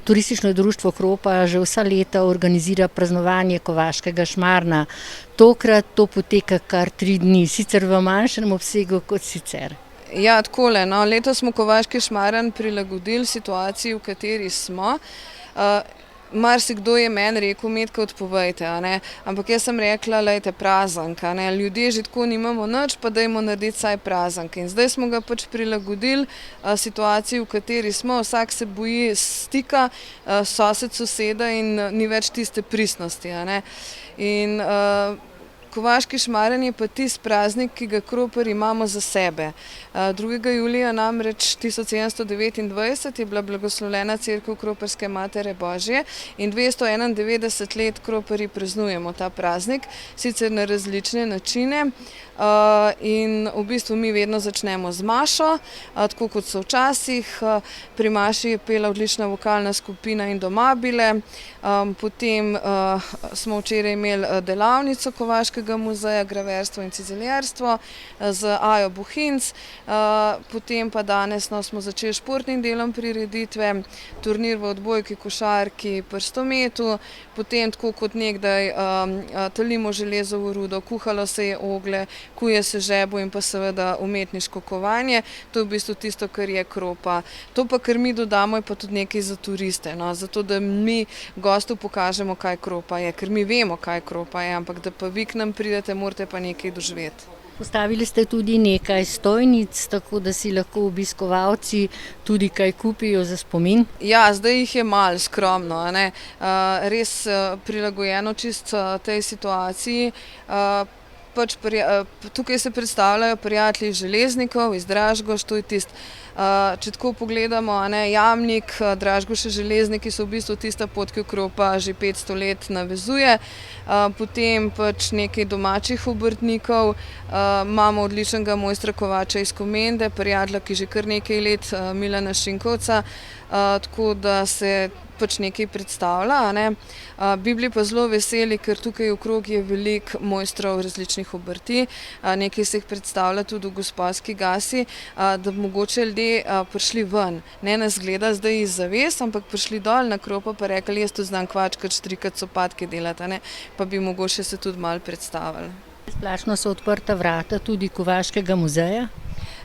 Turistično društvo Kropa že vsa leta organizira praznovanje kovaškega šmarna. Tokrat to poteka kar 3 dni, sicer v manjšem obsegu kot sicer. Ja, takole, no, letos smo kovaški šmarn prilagodili situaciji, v kateri smo. Marsikdo je meni rekel, Metka, odpovejte, a ne, ampak jaz sem rekla, lejte, praznik, a ne, ljudje že tako nimamo nič, pa dajmo narediti vsaj praznik. In zdaj smo ga pač prilagodili situaciji, v kateri smo, vsak se boji stika, sosed soseda in ni več tiste pristnosti, a ne. In kovaški šmarn je pa tisti praznik, ki ga Kroparji imamo za sebe. 2. julija namreč 1729 je bila blagoslovljena cerkev Kroparske Matere Božje in 291 let Kroparji praznujemo ta praznik, sicer na različne načine. In v bistvu mi vedno začnemo z mašo, tako kot so včasih. Pri maši je pela odlična vokalna skupina Indomabile, potem smo včeraj imeli delavnico Kovaškega muzeja, graverstvo in cizeljarstvo z Ajo Bohinc, potem pa danes smo začeli s športnim delom prireditve, turnir v odbojki, košarki, prstometu, potem tako kot nekdaj talimo železo v rudo, kuhalo se je oglje, kuje se žebo in pa seveda umetniško kovanje. To je v bistvu tisto, kar je Kropa. To pa, kar mi dodamo, je pa tudi nekaj za turiste, no, zato da mi gostu pokažemo, kaj Kropa je, ker mi vemo, kaj Kropa je, ampak da pa vi k nam pridete, morate pa nekaj doživeti. Postavili ste tudi nekaj stojnic, tako da si lahko obiskovalci tudi kaj kupijo za spomin. Ja, zdaj jih je malo skromno, a ne. Res prilagojeno čisto tej situaciji. Tukaj se predstavljajo prijatelji železnikov iz Dražgoš, to je tisto, če tako pogledamo, a ne, Jamnik, Dražgoše, železniki so v bistvu tista pot, ki jo Kropa že 500 let navezuje. Potem pač nekaj domačih obrtnikov, imamo odličnega mojstra kovača iz Komende, prijatelja, ki že kar nekaj let, Milana Šinkovca, tako da se pač nekaj predstavlja, a ne. Bi bili pa zelo veseli, ker tukaj okrog je veliko mojstrov različnih obrti, nekaj se jih predstavlja tudi v Gosposki gasi, da mogoče ljudje prišli ven, ne nas gleda zdaj iz zaves, ampak prišli dol na Kropo pa rekli, jaz tudi znam kvačkati, štrikati, copatke delati, a ne, pa bi mogoče se tudi malo predstavili. Brezplačno so odprta vrata tudi Kovaškega muzeja.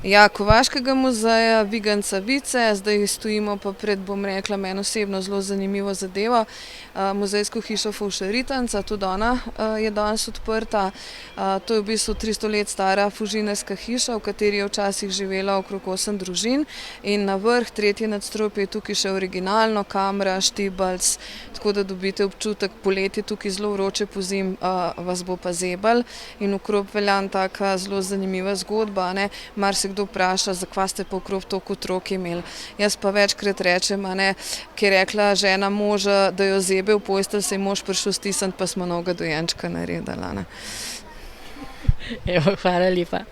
Ja, Kovaškega muzeja, Viganca Vice, zdaj stojimo pa pred, bom rekla, meni osebno zelo zanimivo zadevo, muzejsko hišo Fovšaritanca, tudi ona je danes odprta. To je v bistvu 300 let stara fužinarska hiša, v kateri je včasih živela okrog 8 družin in na vrh, 3. nadstropje, je tukaj še originalno, kamra, štibelc, tako da dobite občutek, poleti tukaj zelo vroče, pozimi vas bo pa zeblo in v Krop velja taka zelo zanimiva zgodba, a ne. Marsikdo vpraša, zakaj ste pa v Krop toliko otrok imeli. Jaz pa večkrat rečem, a ne, ki je rekla žena moža, da jo zebe v postelj, se je mož prišel stisniti, pa smo novega dojenčka naredili, a ne. Evo, hvala lepa.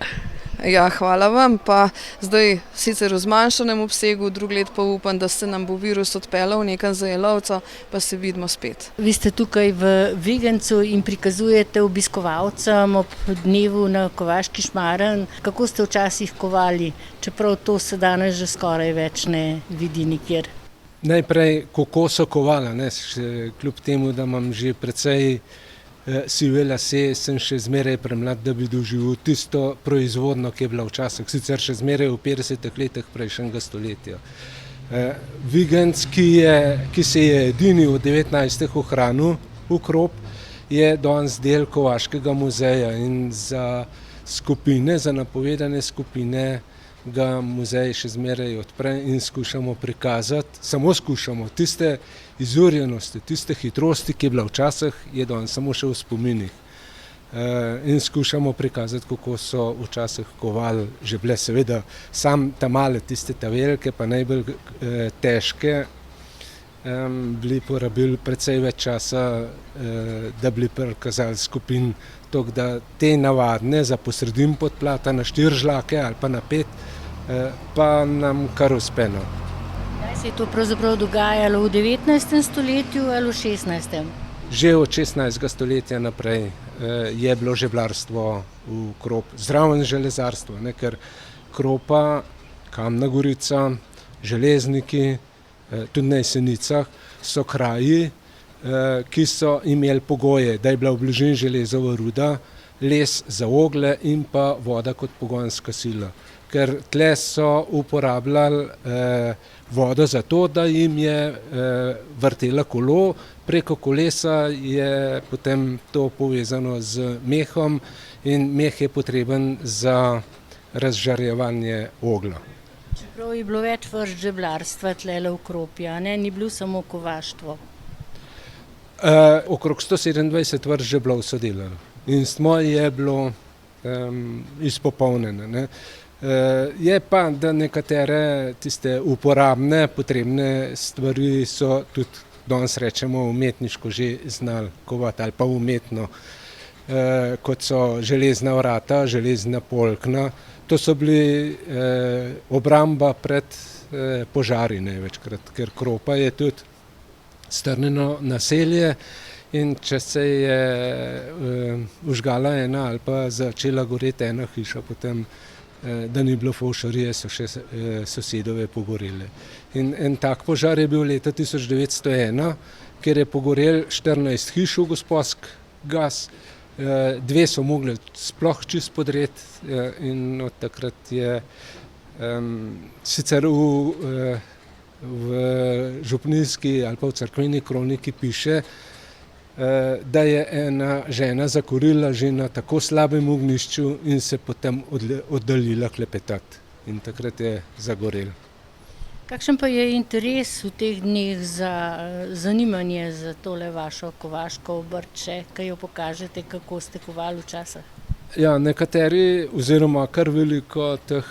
Ja, hvala vam, pa zdaj sicer v zmanjšanem obsegu, drugo leto pa upam, da se nam bo virus odpeljal nekam za Jelovco, pa se vidimo spet. Vi ste tukaj v Vigancu in prikazujete obiskovalcem ob dnevu na Kovaški šmarn, kako ste včasih kovali, čeprav to se danes že skoraj več ne vidi nikjer. Najprej, kako so kovala, ne, kljub temu, da imam že precej sive lase, sem še zmeraj premlad, da bi doživel tisto proizvodno, ki je bila včasih, sicer še zmeraj v 50 letih prejšnjega stoletja. Viganc, ki se je edini v 19. ohranil v Krop, je danes del Kovaškega muzeja in za skupine, za napovedane skupine ga muzej še zmeraj odpre in skušamo prikazati, samo skušamo, tiste izurjenosti, tiste hitrosti, ki je bila včasih, je danes samo še v spominih. In skušamo prikazati, kako so včasih kovali že bile, seveda sam ta male, tiste ta velike, pa najbolj težke, bili porabili precej več časa, da bi prikazali skupin, tako da te navadne za posredim podplata na 4 žlake ali pa na 5, pa nam kar uspe, no. Kdaj se je to pravzaprav dogajalo, v 19. stoletju ali v 16.? Že od 16. stoletja naprej je bilo žeblarstvo v Krop, zraven železarstvo, ne, ker Kropa, Kamna Gorica, železniki, tudi na Jesenicah, so kraji, ki so imeli pogoje, da je bila v bližini železova ruda, les za oglje in pa voda kot pogonska sila. Ker tle so uporabljali vodo za to, da jim je vrtela kolo, preko kolesa je potem to povezano z mehom in meh je potreben za razžarjevanje oglja. Čeprav je bilo več vrst žeblarstva tlele v Kropi, a ne, ni bilo samo kovaštvo. Okrog 127 vrst žeblov so delali in smo je bilo izpopolnjeno, ne. Je pa, da nekatere tiste uporabne, potrebne stvari so tudi, danes rečemo, umetniško že znali kovati ali pa umetno, kot so železna vrata, železna polkna. To so bili obramba pred požari največkrat, ker Kropa je tudi strnjeno naselje in če se je vžgala ena ali pa začela goreti ena hiša, potem da ni bilo fovšarije, so še sosedove pogorele. In en tak požar je bil leta 1901, kjer je pogorel 14 hiš v Gosposk gas, dve so mogli sploh čist podreti in od takrat je sicer v župnijski ali pa v cerkveni kroniki piše, da je ena žena zakurila že na tako slabem ognjišču in se potem oddaljila klepetati. In takrat je zagorel. Kakšen pa je interes v teh dneh za zanimanje za tole vašo kovaško obrt še, kaj jo pokažete, kako ste kovali včasih? Ja, nekateri oziroma kar veliko teh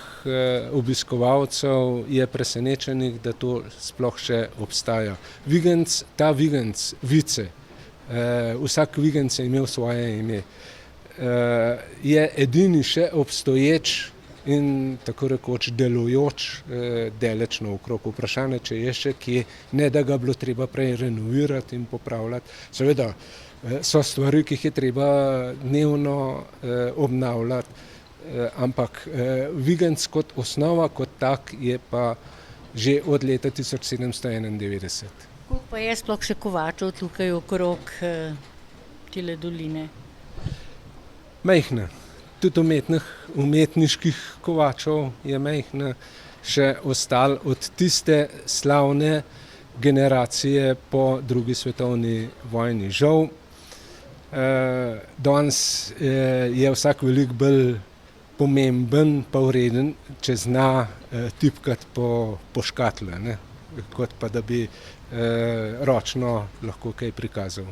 obiskovalcev je presenečenih, da to sploh še obstaja. Vigenc, ta vigenc, vice, vsak vigenc je imel svoje ime, je edini še obstoječ in tako rekoč delujoč daleč naokrog. Vprašanje, če je še kje, ne da ga bilo treba prej renovirati in popravljati. Seveda so stvari, ki jih je treba dnevno obnavljati, ampak vigenc kot osnova, kot tak je pa že od leta 1791. Koliko pa je sploh še kovačev tukaj okrog tile doline? Majhna. Tudi umetniških kovačev je majhna, še ostalo od tiste slavne generacije po drugi svetovni vojni. Žal, danes je vsak veliko bolj pomemben pa vreden, če zna tipkati po škatlah, ne, kot pa da bi ročno lahko kaj prikazal.